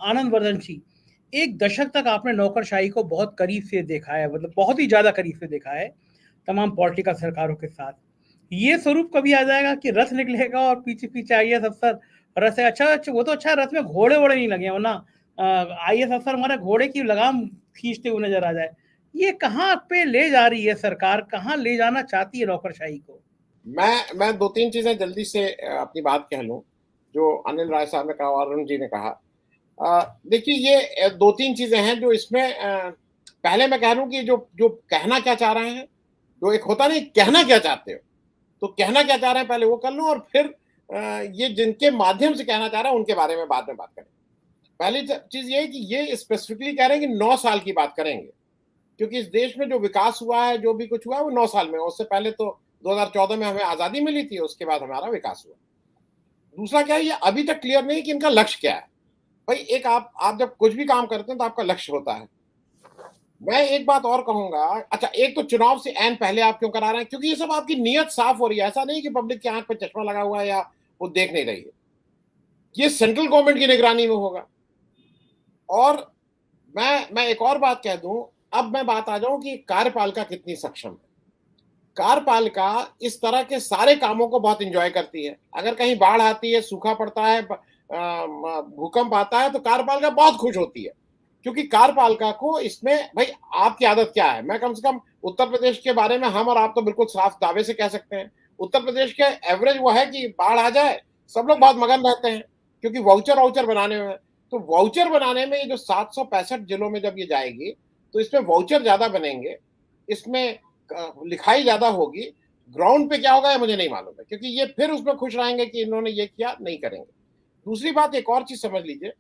आनंद वर्धन जी, 1 दशक तक आपने नौकरशाही को बहुत करीब से देखा है, मतलब बहुत ही ज़्यादा करीब से देखा है, तमाम पॉलिटिकल सरकारों के साथ। ये स्वरूप कभी आ जाएगा कि रथ निकलेगा और पीछे-पीछे आईएएस अफ़सर रथ से अच्छा वो तो अच्छा है, रथ में घोड़े-वोड़े नहीं लगे, वरना आईएएस अफ़सर हमारे घोड़े की लगाम खींचते हुए नज़र आ जाए। ये कहाँ पे ले जा रही है सरकार? कहाँ ले जाना चाहती है नौकरशाही को? मैं दो तीन चीजें जल्दी से अपनी बात कह लूं, जो अनिल राय साहब ने कहा और अरुण जी ने कहा। देखिए, ये दो तीन चीजें हैं जो इसमें पहले मैं कह लूं कि जो जो कहना क्या चाह रहे हैं, जो एक होता नहीं कहना क्या चाहते हो, तो कहना क्या चाह रहे हैं पहले वो कर लूं, और फिर ये जिनके माध्यम से कहना चाह रहे हैं उनके बारे में बाद में बात करें। पहली चीज ये है कि ये स्पेसिफिकली कह रहे हैं कि 9 साल की बात करेंगे, क्योंकि इस देश में जो विकास हुआ है, जो भी कुछ हुआ है, वो 9 साल में। उससे पहले तो 2014 में हमें आजादी मिली थी, उसके बाद हमारा विकास हुआ। दूसरा क्या है, ये अभी तक क्लियर नहीं कि इनका लक्ष्य क्या है। भाई, एक आप जब कुछ भी काम करते हैं तो आपका लक्ष्य होता है। मैं एक बात और कहूंगा, अच्छा, एक तो चुनाव से ऐन पहले आप क्यों करा रहे हैं? क्योंकि ये सब आपकी नीयत साफ हो रही है। ऐसा नहीं कि पब्लिक की आंख पर चश्मा लगा हुआ है या वो देख नहीं रही है। ये सेंट्रल गवर्नमेंट की निगरानी में होगा। और मैं एक और बात कह दूं, अब मैं बात आ जाऊं कि कार्यपालिका कितनी सक्षम है। कार्यपालिका इस तरह के सारे कामों को बहुत एंजॉय करती है। अगर कहीं बाढ़ आती है, सूखा पड़ता है, भूकंप आता है, तो कार्यपालिका बहुत खुश होती है, क्योंकि कार्यपालिका को इसमें, भाई आपकी आदत क्या है, मैं कम से कम उत्तर प्रदेश के बारे में हम और आप तो बिल्कुल साफ दावे से कह सकते हैं। उत्तर प्रदेश के एवरेज वो है कि बाढ़ आ जाए, सब लोग बहुत मगन रहते हैं, क्योंकि वाउचर वाउचर बनाने में। तो वाउचर बनाने में ये जो 765 जिलों में जब ये जाएगी, तो इसमें वाउचर ज्यादा बनेंगे, इसमें लिखाई ज्यादा होगी। ग्राउंड पे क्या होगा ये मुझे नहीं मालूम है, क्योंकि ये फिर उसमें खुश रहेंगे कि इन्होंने ये किया, नहीं करेंगे। दूसरी बात, एक और चीज समझ लीजिए,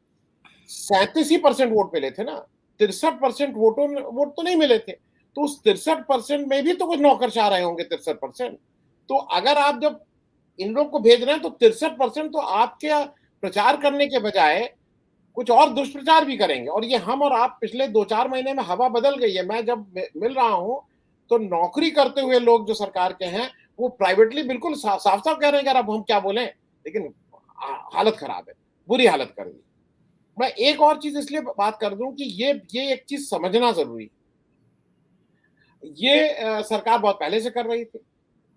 37% वोट मिले थे ना, 63% वोट तो नहीं मिले थे। तो उस 63% में भी तो कुछ नौकरशाह रहे होंगे। 63%, तो अगर आप जब इन लोग को भेज रहे हैं तो 63% तो आपके प्रचार करने के बजाय कुछ और दुष्प्रचार भी करेंगे। और ये हम और आप पिछले 2-4 महीने में हवा बदल गई है। मैं जब मिल रहा हूं तो नौकरी करते हुए लोग जो सरकार के हैं, वो प्राइवेटली बिल्कुल साफ साफ कह रहे हैं कि अब हम क्या बोलें, लेकिन हालत खराब है, बुरी हालत कर दी। मैं एक और चीज इसलिए बात कर दूं कि ये एक चीज समझना जरूरी है। ये सरकार बहुत पहले से कर रही थी।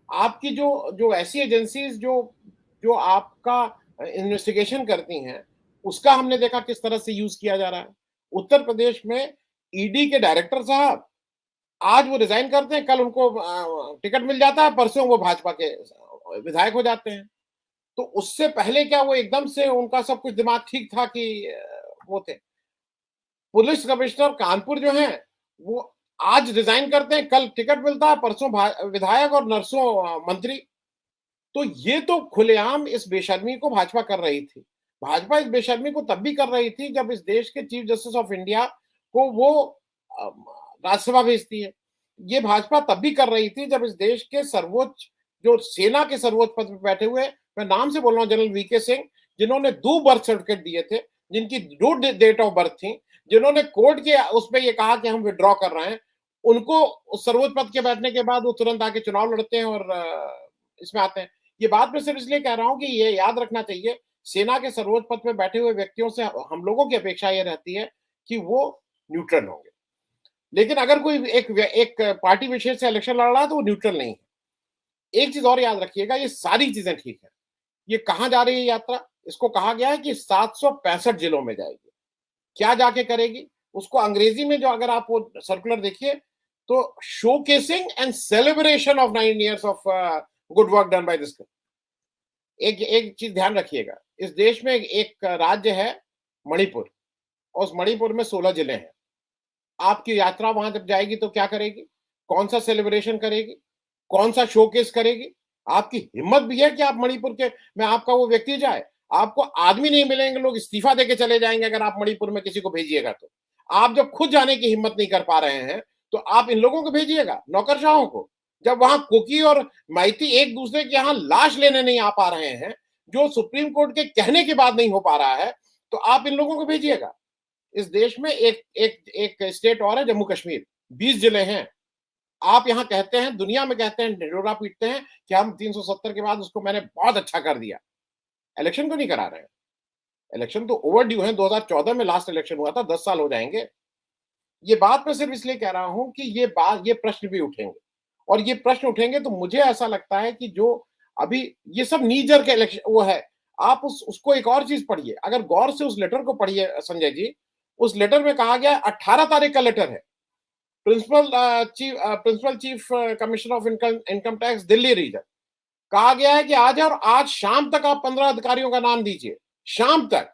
आपकी जो जो ऐसी एजेंसीज जो जो आपका इन्वेस्टिगेशन करती हैं, उसका हमने देखा किस तरह से यूज किया जा रहा है। उत्तर प्रदेश में ईडी के डायरेक्टर साहब, आज वो रिजाइन करते हैं, कल उनको टिकट मिल जाता है, परसों वो भाजपा के विधायक हो जाते हैं। तो उससे पहले क्या वो एकदम से उनका सब कुछ दिमाग ठीक था कि वो थे? पुलिस कमिश्नर कानपुर जो है, वो आज रिजाइन करते हैं, कल टिकट मिलता है, परसों विधायक और नरसों मंत्री। तो ये तो खुलेआम इस बेशर्मी को भाजपा कर रही थी। भाजपा इस बेशर्मी को तब भी कर रही थी जब इस देश के चीफ जस्टिस ऑफ इंडिया को वो राज्यसभा भेजती है। ये भाजपा तब भी कर रही थी जब इस देश के सर्वोच्च, जो सेना के सर्वोच्च पद पर बैठे हुए, मैं नाम से बोल रहा हूँ, जनरल वीके सिंह, जिन्होंने 2 बर्थ सर्टिफिकेट दिए थे, जिनकी 2 डेट ऑफ बर्थ थी, जिन्होंने कोर्ट के उसमें ये कहा कि हम विड्रॉ कर रहे हैं, उनको उस सर्वोच्च पद के बैठने के बाद वो तुरंत आके चुनाव लड़ते हैं और इसमें आते हैं। ये बात मैं सिर्फ इसलिए कह रहा हूं कि ये याद रखना चाहिए, सेना के सर्वोच्च पद पे बैठे हुए व्यक्तियों से हम लोगों की अपेक्षा ये रहती है कि वो न्यूट्रल होंगे। लेकिन अगर कोई एक पार्टी विशेष से इलेक्शन लड़ रहा है तो वो न्यूट्रल नहीं है। एक चीज और याद रखिएगा, ये सारी चीजें ठीक है। ये कहां जा रही है यात्रा? इसको कहा गया है कि 765 जिलों में जाएगी। क्या जाके करेगी उसको अंग्रेजी में, जो अगर आप वो सर्कुलर देखिए, तो showcasing and celebration of 9 years of good work done by this. एक एक चीज ध्यान रखिएगा, इस देश में एक राज्य है मणिपुर, और उस मणिपुर में 16 जिले हैं। आपकी यात्रा वहां जब जाएगी तो क्या करेगी? कौन सा सेलिब्रेशन करेगी? कौन सा शोकेस करेगी? आपकी हिम्मत भी है कि आप मणिपुर के में आपका वो व्यक्ति जाए? आपको आदमी नहीं मिलेंगे, लोग इस्तीफा देके चले जाएंगे अगर आप मणिपुर में किसी को भेजिएगा तो। आप जब खुद जाने की हिम्मत नहीं कर पा रहे हैं, तो आप इन लोगों को भेजिएगा, नौकरशाहों को। जब वहां कुकी और माइती एक दूसरे के यहां लाश लेने नहीं आ पा रहे हैं, जो सुप्रीम कोर्ट के कहने के बाद नहीं हो पा रहा है, तो आप इन लोगों को भेजिएगा। इस देश में एक एक एक स्टेट और है, जम्मू कश्मीर, 20 जिले हैं। आप यहाँ कहते हैं, दुनिया में कहते हैं, ढिढोरा पीटते हैं कि हम 370 के बाद उसको मैंने बहुत अच्छा कर दिया। इलेक्शन को नहीं करा रहे हैं। इलेक्शन तो ओवरड्यू है, 2014 में लास्ट इलेक्शन हुआ था, 10 साल हो जाएंगे। ये बात मैं सिर्फ इसलिए कह रहा हूं कि ये प्रश्न भी उठेंगे, और ये प्रश्न उठेंगे तो मुझे ऐसा लगता है कि जो अभी ये सब नीजर के इलेक्शन वो है, आप उसको एक और चीज पढ़िए, अगर गौर से उस लेटर को पढ़िए संजय जी, उस लेटर में कहा गया 18 तारीख का लेटर है, principal chief commissioner of income tax Delhi region, कहा गया है कि आज और आज शाम तक आप 15 अधिकारियों का नाम दीजिए, शाम तक।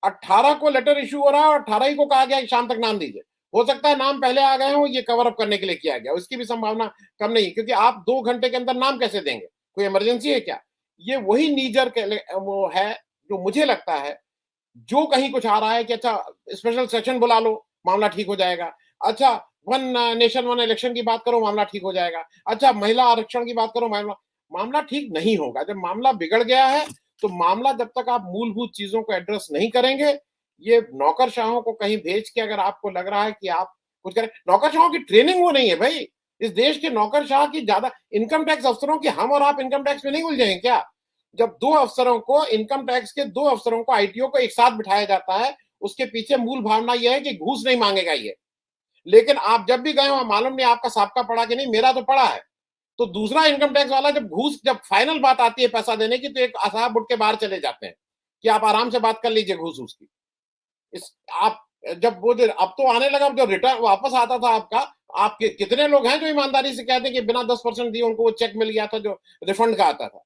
18 को लेटर इशू हो रहा है और 18 ही को कहा गया कि शाम तक नाम दीजिए। हो सकता है नाम पहले आ गए हो, ये कवर अप करने के लिए किया गया, उसकी भी संभावना कम नहीं, क्योंकि आप 2 घंटे के अंदर नाम कैसे देंगे, कोई इमरजेंसी है क्या? ये वही नीजर वो है जो मुझे लगता है, जो कहीं कुछ आ रहा है कि अच्छा स्पेशल सेशन बुला लो, मामला ठीक हो जाएगा। अच्छा, वन नेशन वन इलेक्शन की बात करो, मामला ठीक हो जाएगा। अच्छा, महिला आरक्षण की बात करो, मामला ठीक नहीं होगा। जब मामला बिगड़ गया है तो मामला, जब तक आप मूलभूत चीजों को एड्रेस नहीं करेंगे, ये नौकरशाहों को कहीं भेज के अगर आपको लग रहा है कि आप कुछ करें, नौकरशाहों की ट्रेनिंग वो नहीं है भाई। इस देश के नौकरशाह की ज्यादा, इनकम टैक्स अफसरों की, हम और आप इनकम टैक्स में नहीं उलझे क्या? जब दो अफसरों को, इनकम टैक्स के दो अफसरों को, आईटीओ को एक साथ बिठाया जाता है, उसके पीछे मूल भावना यह है कि घूस नहीं मांगेगा ये। लेकिन आप जब भी गए हो, मालूम नहीं आपका सबका पड़ा कि नहीं, मेरा तो पड़ा है। तो दूसरा इनकम टैक्स वाला जब फाइनल बात आती है पैसा देने की, तो एक साहब उठ के बाहर चले जाते हैं कि आप आराम से बात कर लीजिए घूस उसकी। इस आप जब वो अब तो आने लगा, जो रिटर्न वापस आता था आपका, आपके कितने लोग हैं जो ईमानदारी से कहते हैं कि बिना 10% दिए उनको वो चेक मिल गया था जो रिफंड का आता था?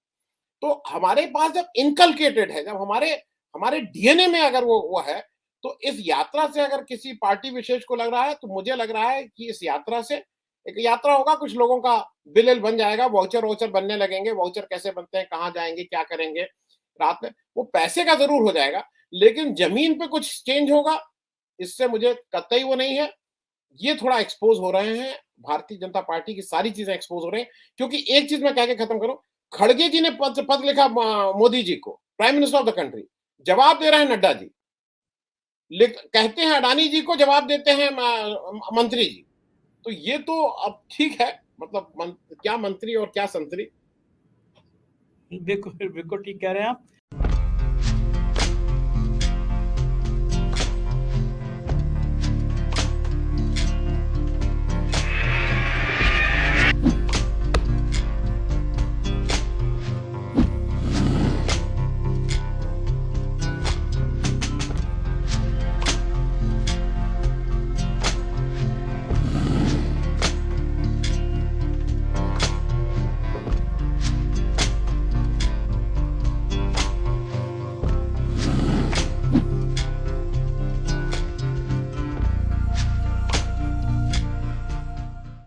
तो हमारे पास जब इनकलकेटेड है, जब हमारे हमारे डीएनए में अगर वो है, तो इस यात्रा से अगर किसी पार्टी विशेष को लग रहा है, तो मुझे लग रहा है कि इस यात्रा से, एक यात्रा होगा, कुछ लोगों का बिल बन जाएगा, वाउचर वाउचर बनने लगेंगे। वाउचर कैसे बनते हैं, कहाँ जाएंगे, क्या करेंगे रात में, वो पैसे का जरूर हो जाएगा, लेकिन जमीन पे कुछ चेंज होगा, इससे मुझे कतई वो नहीं है। ये थोड़ा एक्सपोज हो रहे हैं, भारतीय जनता पार्टी की सारी चीजें एक्सपोज हो रही हैं। क्योंकि एक चीज मैं कह के खत्म करूं, खड़गे जी ने पत्र लिखा मोदी जी को, prime minister of the country, जवाब दे रहे हैं नड्डा जी, कहते हैं अडानी जी को, जवाब देते हैं मंत्री जी। तो ये तो अब ठीक है, मतलब क्या मंत्री और क्या संतरी। बिल्कुल बिल्कुल ठीक कह रहे हैं आप।